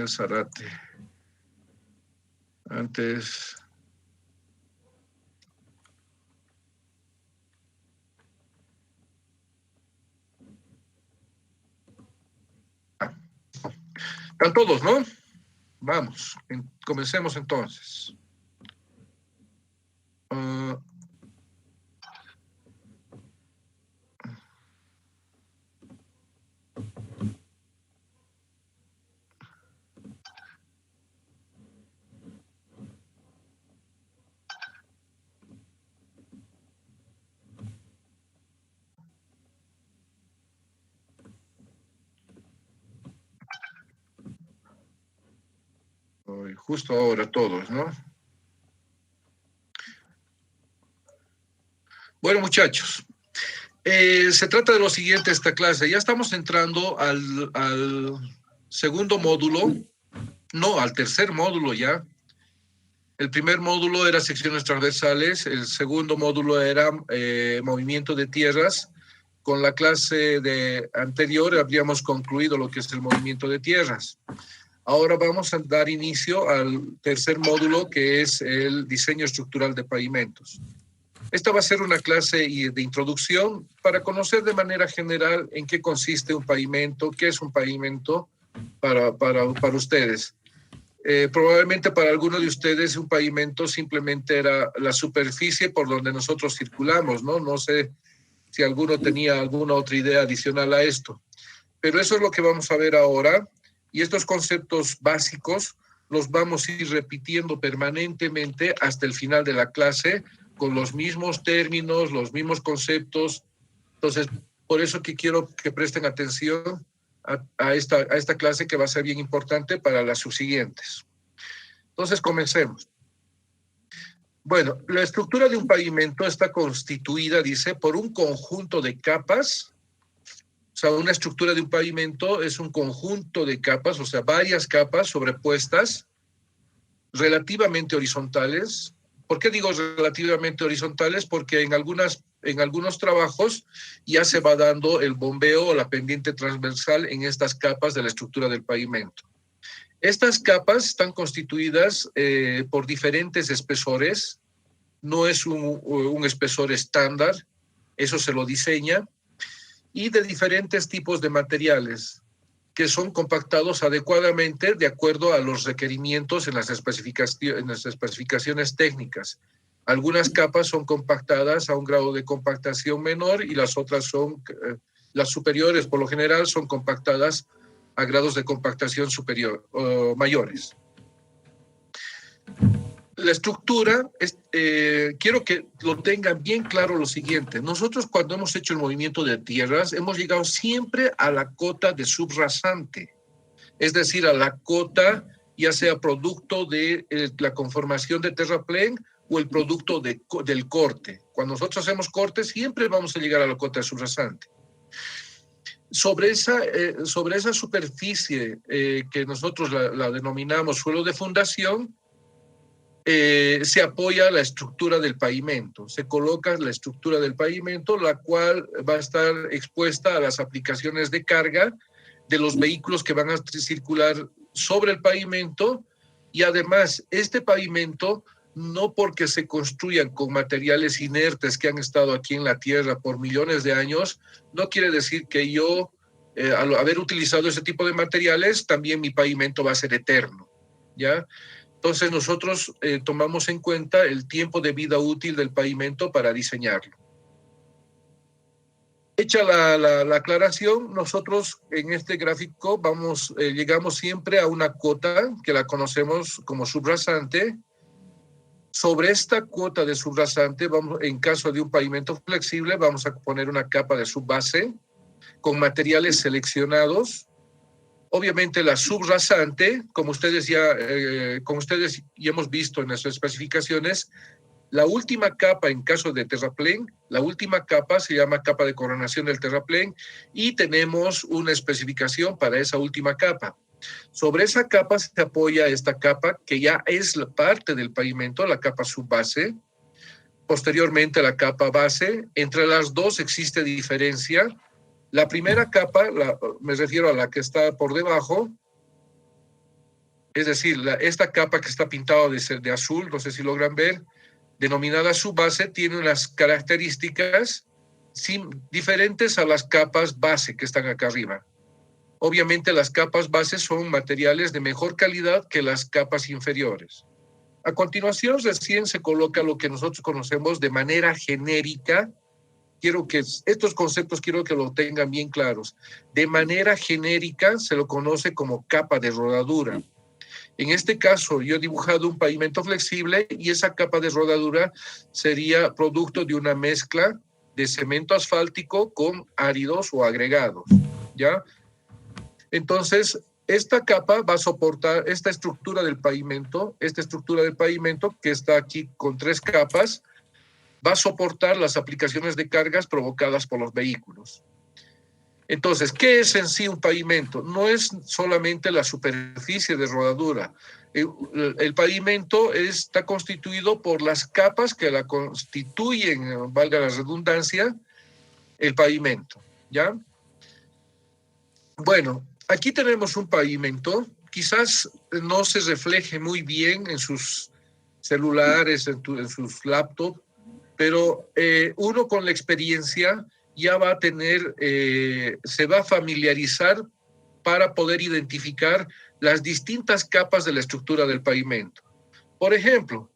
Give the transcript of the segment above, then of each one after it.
Ángel Zarate. Antes... Están todos, ¿no? Vamos, comencemos entonces. Justo ahora todos, ¿no? Bueno, muchachos, se trata de lo siguiente esta clase. Ya estamos entrando al segundo módulo, no, al tercer módulo ya. El primer módulo era secciones transversales, el segundo módulo era movimiento de tierras. Con la clase anterior habríamos concluido lo que es el movimiento de tierras. Ahora vamos a dar inicio al tercer módulo, que es el diseño estructural de pavimentos. Esta va a ser una clase de introducción para conocer de manera general en qué consiste un pavimento, qué es un pavimento para ustedes. Probablemente para algunos de ustedes un pavimento simplemente era la superficie por donde nosotros circulamos, ¿no? No sé si alguno tenía alguna otra idea adicional a esto. Pero eso es lo que vamos a ver ahora. Y estos conceptos básicos los vamos a ir repitiendo permanentemente hasta el final de la clase con los mismos términos, los mismos conceptos. Entonces, por eso que quiero que presten atención a esta clase, que va a ser bien importante para las subsiguientes. Entonces, comencemos. Bueno, la estructura de un pavimento está constituida, dice, por un conjunto de capas. O sea, una estructura de un pavimento es un conjunto de capas, o sea, varias capas sobrepuestas, relativamente horizontales. ¿Por qué digo relativamente horizontales? Porque en algunos trabajos ya se va dando el bombeo o la pendiente transversal en estas capas de la estructura del pavimento. Estas capas están constituidas por diferentes espesores. No es un espesor estándar, eso se lo diseña, y de diferentes tipos de materiales que son compactados adecuadamente de acuerdo a los requerimientos en las especificaciones técnicas. Algunas capas son compactadas a un grado de compactación menor y las otras las superiores por lo general son compactadas a grados de compactación mayores. La estructura, quiero que lo tengan bien claro lo siguiente. Nosotros cuando hemos hecho el movimiento de tierras, hemos llegado siempre a la cota de subrasante, es decir, a la cota ya sea producto de la conformación de terraplén o el producto del corte. Cuando nosotros hacemos corte, siempre vamos a llegar a la cota de subrasante. Sobre esa superficie que nosotros la denominamos suelo de fundación, se apoya la estructura del pavimento, se coloca la estructura del pavimento, la cual va a estar expuesta a las aplicaciones de carga de los vehículos que van a circular sobre el pavimento, y además este pavimento, no porque se construyan con materiales inertes que han estado aquí en la tierra por millones de años, no quiere decir que yo, al haber utilizado ese tipo de materiales, también mi pavimento va a ser eterno, ¿ya? Entonces nosotros tomamos en cuenta el tiempo de vida útil del pavimento para diseñarlo. Hecha la aclaración, nosotros en este gráfico llegamos siempre a una cota que la conocemos como subrasante. Sobre esta cuota de subrasante, en caso de un pavimento flexible, vamos a poner una capa de subbase con materiales seleccionados. Obviamente la subrasante, como ustedes ya hemos visto en las especificaciones, la última capa en caso de terraplén, la última capa se llama capa de coronación del terraplén, y tenemos una especificación para esa última capa. Sobre esa capa se apoya esta capa que ya es la parte del pavimento, la capa subbase. Posteriormente la capa base. Entre las dos existe diferencia. La primera capa, me refiero a la que está por debajo, es decir, esta capa que está pintada de azul, no sé si logran ver, denominada subbase, tiene unas características diferentes a las capas base que están acá arriba. Obviamente las capas bases son materiales de mejor calidad que las capas inferiores. A continuación, recién se coloca lo que nosotros conocemos de manera genérica. Quiero que estos conceptos quiero que lo tengan bien claros. De manera genérica se lo conoce como capa de rodadura. En este caso, yo he dibujado un pavimento flexible y esa capa de rodadura sería producto de una mezcla de cemento asfáltico con áridos o agregados, ¿ya? Entonces, esta capa va a soportar esta estructura del pavimento que está aquí con 3 capas, va a soportar las aplicaciones de cargas provocadas por los vehículos. Entonces, ¿qué es en sí un pavimento? No es solamente la superficie de rodadura. El pavimento está constituido por las capas que la constituyen, valga la redundancia, el pavimento, ¿ya? Bueno, aquí tenemos un pavimento, quizás no se refleje muy bien en sus celulares, en sus laptops, pero uno con la experiencia ya va a tener, se va a familiarizar para poder identificar las distintas capas de la estructura del pavimento. Por ejemplo,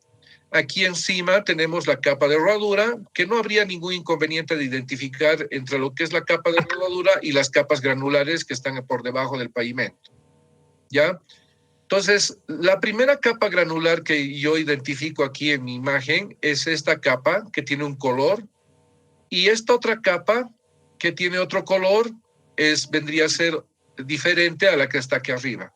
aquí encima tenemos la capa de rodadura, que no habría ningún inconveniente de identificar entre lo que es la capa de rodadura y las capas granulares que están por debajo del pavimento, ¿ya? Entonces, la primera capa granular que yo identifico aquí en mi imagen es esta capa que tiene un color, y esta otra capa que tiene otro color vendría a ser diferente a la que está aquí arriba.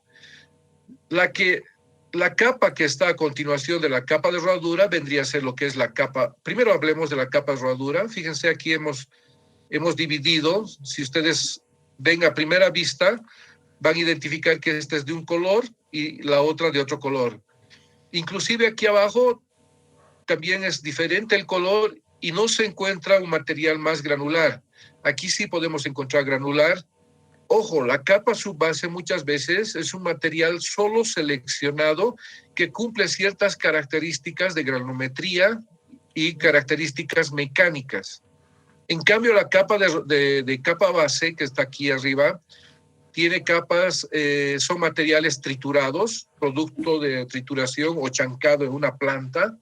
La capa que está a continuación de la capa de rodadura vendría a ser lo que es la capa. Primero hablemos de la capa de rodadura. Fíjense, aquí hemos dividido. Si ustedes ven a primera vista, van a identificar que esta es de un color y la otra de otro color. Inclusive aquí abajo también es diferente el color y no se encuentra un material más granular. Aquí sí podemos encontrar granular. Ojo, la capa subbase muchas veces es un material solo seleccionado que cumple ciertas características de granulometría y características mecánicas. En cambio, la capa de capa base, que está aquí arriba, tiene capas, son materiales triturados, producto de trituración o chancado en una planta,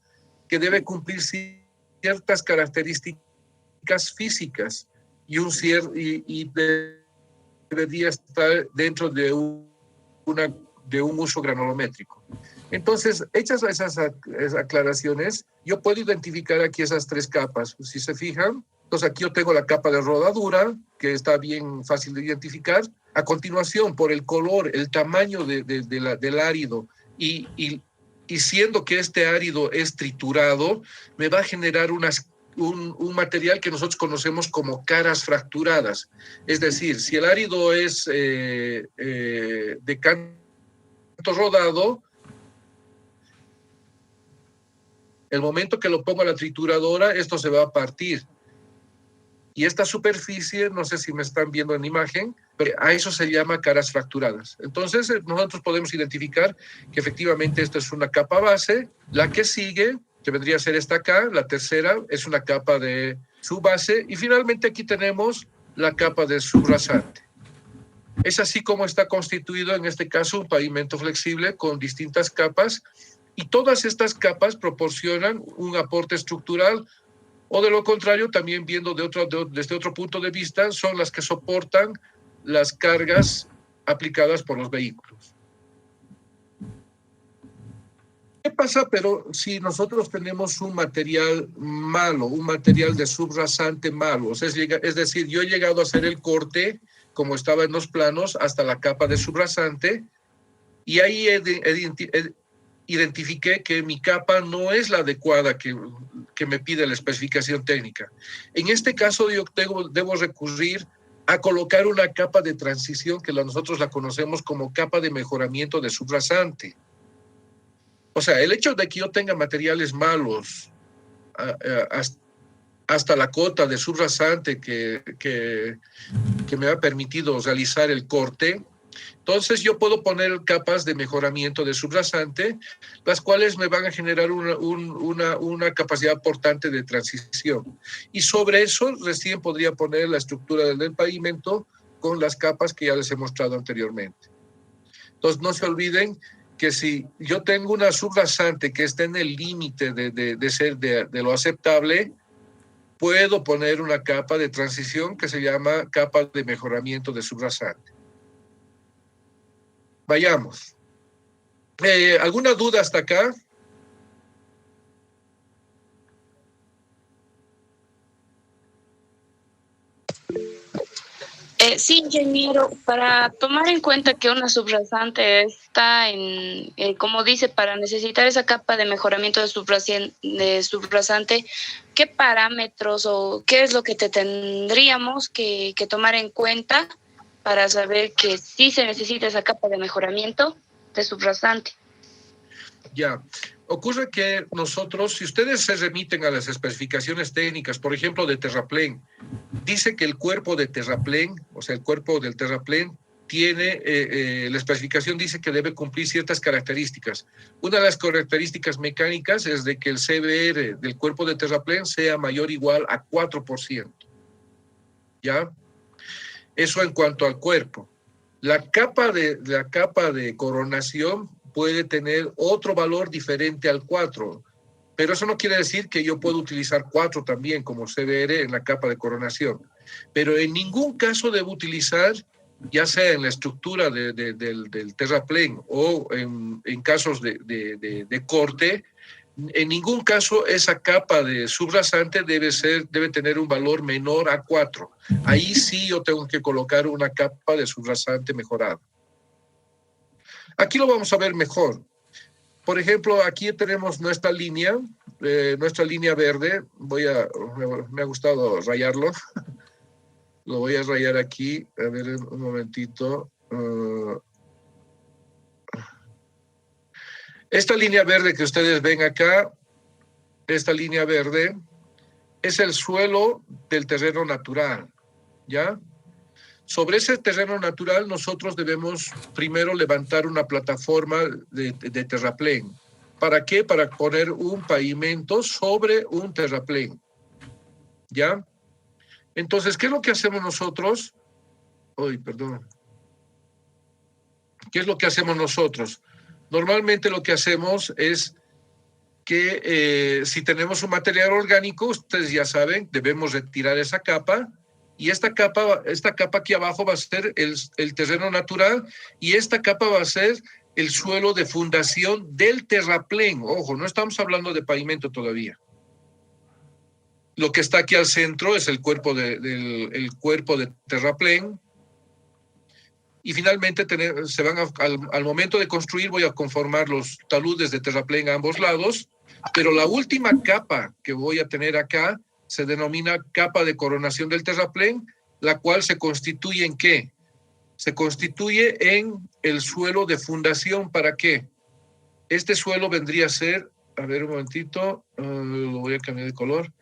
que debe cumplir ciertas características físicas y debería estar dentro de un uso granulométrico. Entonces, hechas esas aclaraciones, yo puedo identificar aquí esas 3 capas. Si se fijan, entonces aquí yo tengo la capa de rodadura, que está bien fácil de identificar. A continuación, por el color, el tamaño del árido y siendo que este árido es triturado, me va a generar un material que nosotros conocemos como caras fracturadas. Es decir, si el árido es de canto rodado, el momento que lo pongo a la trituradora, esto se va a partir. Y esta superficie, no sé si me están viendo en imagen, pero a eso se llama caras fracturadas. Entonces, nosotros podemos identificar que efectivamente esto es una capa base. La que sigue, que vendría a ser esta acá, la tercera, es una capa de subbase. Y finalmente aquí tenemos la capa de subrasante. Es así como está constituido, en este caso, un pavimento flexible con distintas capas. Y todas estas capas proporcionan un aporte estructural, o de lo contrario, también viendo desde otro punto de vista, son las que soportan las cargas aplicadas por los vehículos. ¿Qué pasa, pero si nosotros tenemos un material malo, un material de subrasante malo? Es decir, yo he llegado a hacer el corte, como estaba en los planos, hasta la capa de subrasante, y ahí identifiqué que mi capa no es la adecuada que me pide la especificación técnica. En este caso, yo debo recurrir a colocar una capa de transición que nosotros la conocemos como capa de mejoramiento de subrasante. O sea, el hecho de que yo tenga materiales malos hasta la cota de subrasante que me ha permitido realizar el corte, Entonces yo puedo poner capas de mejoramiento de subrasante, las cuales me van a generar una capacidad portante de transición. Y sobre eso recién podría poner la estructura del pavimento con las capas que ya les he mostrado anteriormente. Entonces no se olviden que si yo tengo una subrasante que está en el límite de lo aceptable, puedo poner una capa de transición que se llama capa de mejoramiento de subrasante. Vayamos. ¿Alguna duda hasta acá? Sí, ingeniero, para tomar en cuenta que una subrasante está en, como dice, para necesitar esa capa de mejoramiento de subrasante, ¿qué parámetros o qué es lo que tendríamos que tomar en cuenta para saber que sí se necesita esa capa de mejoramiento de subrasante? Ya, ocurre que nosotros, si ustedes se remiten a las especificaciones técnicas, por ejemplo, de terraplén, dice que el cuerpo de terraplén, o sea, el cuerpo del terraplén, tiene, la especificación dice que debe cumplir ciertas características. Una de las características mecánicas es de que el CBR del cuerpo de terraplén sea mayor o igual a 4%. ¿Ya? Eso en cuanto al cuerpo. La capa de coronación puede tener otro valor diferente al 4, pero eso no quiere decir que yo pueda utilizar 4 también como CBR en la capa de coronación. Pero en ningún caso debo utilizar, ya sea en la estructura del terraplén o en casos de corte, en ningún caso esa capa de subrasante debe tener un valor menor a 4. Ahí sí yo tengo que colocar una capa de subrasante mejorada. Aquí lo vamos a ver mejor. Por ejemplo, aquí tenemos nuestra línea verde. Me ha gustado rayarlo. Lo voy a rayar aquí. A ver, un momentito. Esta línea verde que ustedes ven acá, esta línea verde, es el suelo del terreno natural, ¿ya? Sobre ese terreno natural nosotros debemos primero levantar una plataforma de terraplén. ¿Para qué? Para poner un pavimento sobre un terraplén, ¿ya? Entonces, ¿qué es lo que hacemos nosotros? Perdón. ¿Qué es lo que hacemos nosotros? Normalmente lo que hacemos es que si tenemos un material orgánico, ustedes ya saben, debemos retirar esa capa, y esta capa aquí abajo va a ser el terreno natural, y esta capa va a ser el suelo de fundación del terraplén. Ojo, no estamos hablando de pavimento todavía. Lo que está aquí al centro es el cuerpo el cuerpo de terraplén. Y finalmente al momento de construir voy a conformar los taludes de terraplén a ambos lados, pero la última capa que voy a tener acá se denomina capa de coronación del terraplén, la cual se constituye ¿en qué? Se constituye en el suelo de fundación. ¿Para qué? Este suelo vendría a ser, a ver un momentito, lo voy a cambiar de color.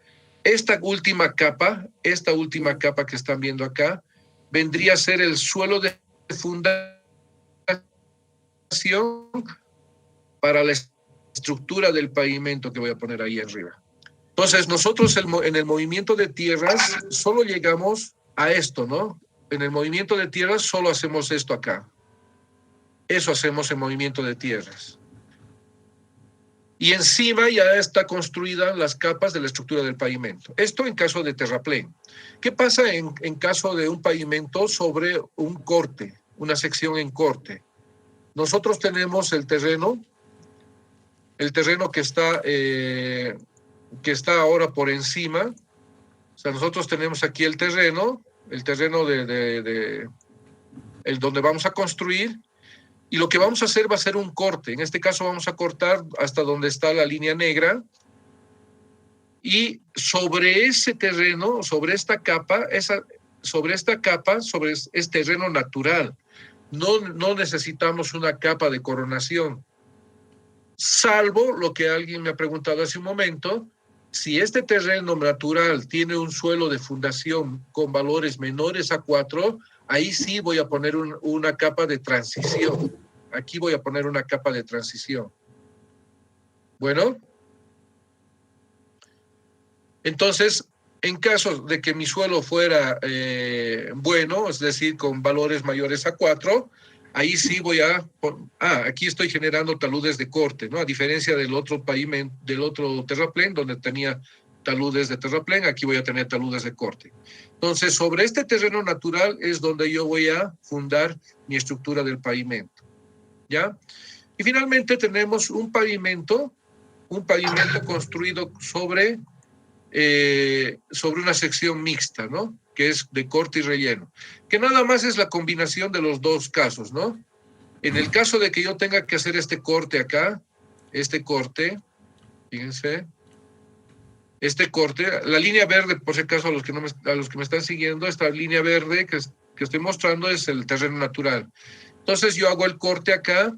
Esta última capa que están viendo acá, vendría a ser el suelo de fundación para la estructura del pavimento que voy a poner ahí arriba. Entonces, nosotros en el movimiento de tierras solo llegamos a esto, ¿no? En el movimiento de tierras solo hacemos esto acá. Eso hacemos en movimiento de tierras. Y encima ya está construida las capas de la estructura del pavimento. Esto en caso de terraplén. ¿Qué pasa en caso de un pavimento sobre un corte, una sección en corte? Nosotros tenemos el terreno que está ahora por encima. O sea, nosotros tenemos aquí el terreno donde vamos a construir, y lo que vamos a hacer va a ser un corte. En este caso vamos a cortar hasta donde está la línea negra, y sobre ese terreno, sobre esta capa, es terreno natural. No necesitamos una capa de coronación, salvo lo que alguien me ha preguntado hace un momento: si este terreno natural tiene un suelo de fundación con valores menores a 4, ahí sí voy a poner una capa de transición. Aquí voy a poner una capa de transición. Bueno, entonces, en caso de que mi suelo fuera bueno, es decir, con valores mayores a 4, ahí sí voy a... aquí estoy generando taludes de corte, ¿no? A diferencia del otro pavimento, del otro terraplén, donde tenía taludes de terraplén, aquí voy a tener taludes de corte. Entonces, sobre este terreno natural es donde yo voy a fundar mi estructura del pavimento, ¿ya? Y finalmente tenemos un pavimento construido sobre una sección mixta, ¿no? Que es de corte y relleno, que nada más es la combinación de los dos casos, ¿no? En el caso de que yo tenga que hacer este corte acá, este corte, fíjense, este corte, la línea verde, por si acaso a los que me están siguiendo, esta línea verde que estoy mostrando es el terreno natural. Entonces yo hago el corte acá,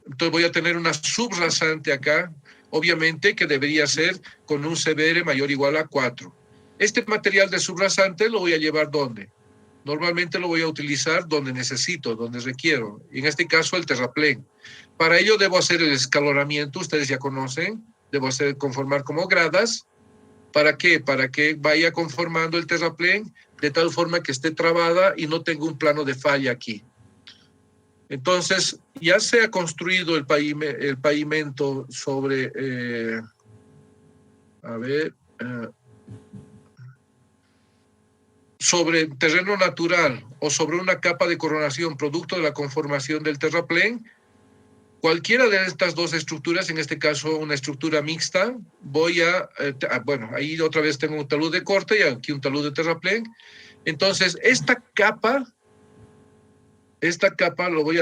entonces voy a tener una subrasante acá, obviamente que debería ser con un CBR mayor o igual a 4. Este material de subrasante lo voy a llevar ¿dónde? Normalmente lo voy a utilizar donde necesito, donde requiero. En este caso el terraplén. Para ello debo hacer el escalonamiento, ustedes ya conocen, debo conformar como gradas. ¿Para qué? Para que vaya conformando el terraplén de tal forma que esté trabada y no tenga un plano de falla aquí. Entonces, ya se ha construido el pavimento sobre, sobre terreno natural o sobre una capa de coronación producto de la conformación del terraplén, cualquiera de estas dos estructuras, en este caso una estructura mixta, bueno, ahí otra vez tengo un talud de corte y aquí un talud de terraplén. Entonces, esta capa lo voy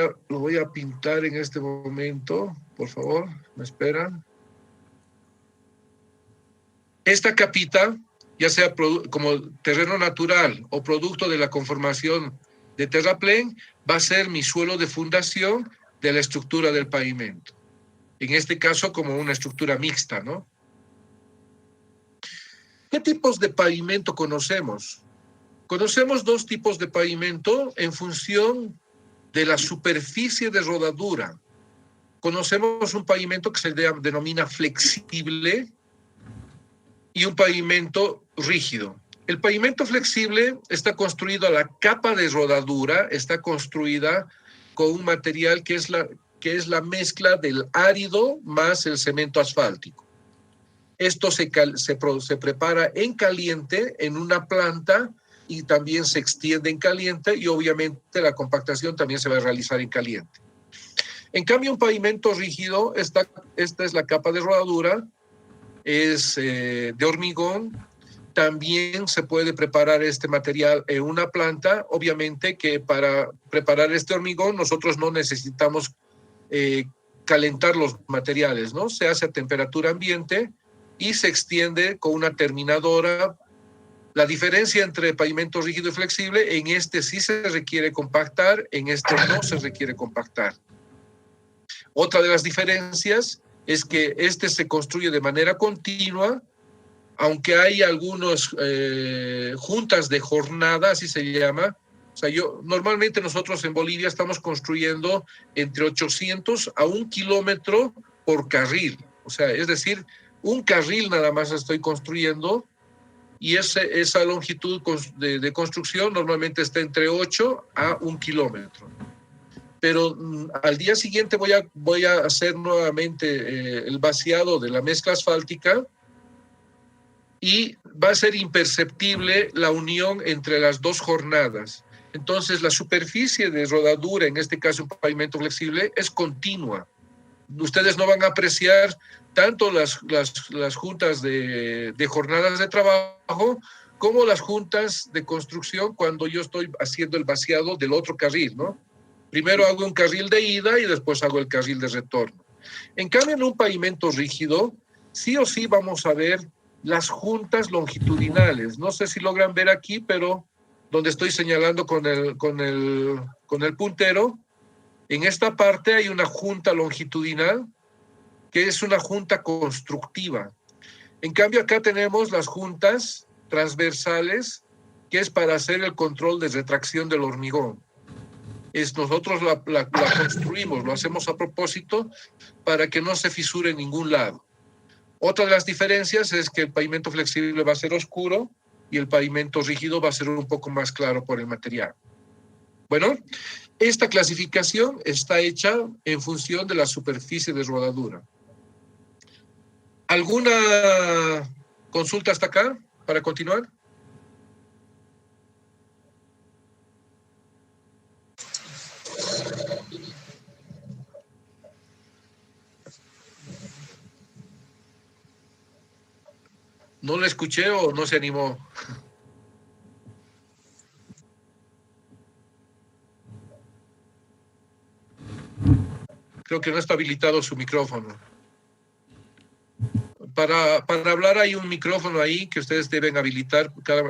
a pintar en este momento, por favor, me esperan. Esta capita, ya sea como terreno natural o producto de la conformación de terraplén, va a ser mi suelo de fundación de la estructura del pavimento. En este caso, como una estructura mixta, ¿no? ¿Qué tipos de pavimento conocemos? Conocemos dos tipos de pavimento en función de la superficie de rodadura. Conocemos un pavimento que se denomina flexible y un pavimento rígido. El pavimento flexible está construido a la capa de rodadura, está construida con un material que es la mezcla del árido más el cemento asfáltico. Esto se prepara en caliente en una planta y también se extiende en caliente y obviamente la compactación también se va a realizar en caliente. En cambio, un pavimento rígido, esta es la capa de rodadura, es de hormigón. También se puede preparar este material en una planta. Obviamente que para preparar este hormigón nosotros no necesitamos calentar los materiales, ¿no? Se hace a temperatura ambiente y se extiende con una terminadora. La diferencia entre pavimento rígido y flexible, en este sí se requiere compactar, en este no se requiere compactar. Otra de las diferencias es que este se construye de manera continua, aunque hay algunas juntas de jornada, así se llama. O sea, normalmente nosotros en Bolivia estamos construyendo entre 800 a 1 kilómetro por carril. O sea, es decir, un carril nada más estoy construyendo y esa longitud de construcción normalmente está entre 8 a 1 kilómetro. Pero al día siguiente voy a hacer nuevamente el vaciado de la mezcla asfáltica y va a ser imperceptible la unión entre las dos jornadas. Entonces, la superficie de rodadura, en este caso un pavimento flexible, es continua. Ustedes no van a apreciar tanto las juntas de jornadas de trabajo como las juntas de construcción cuando yo estoy haciendo el vaciado del otro carril, ¿no? Primero hago un carril de ida y después hago el carril de retorno. En cambio, en un pavimento rígido, sí o sí vamos a ver las juntas longitudinales. No sé si logran ver aquí, pero donde estoy señalando con el puntero, en esta parte hay una junta longitudinal que es una junta constructiva. En cambio, acá tenemos las juntas transversales que es para hacer el control de retracción del hormigón. Nosotros la construimos, lo hacemos a propósito para que no se fisure en ningún lado. Otra de las diferencias es que el pavimento flexible va a ser oscuro y el pavimento rígido va a ser un poco más claro por el material. Bueno, esta clasificación está hecha en función de la superficie de rodadura. ¿Alguna consulta hasta acá para continuar? ¿No le escuché o no se animó? Creo que no está habilitado su micrófono. Para hablar hay un micrófono ahí que ustedes deben habilitar.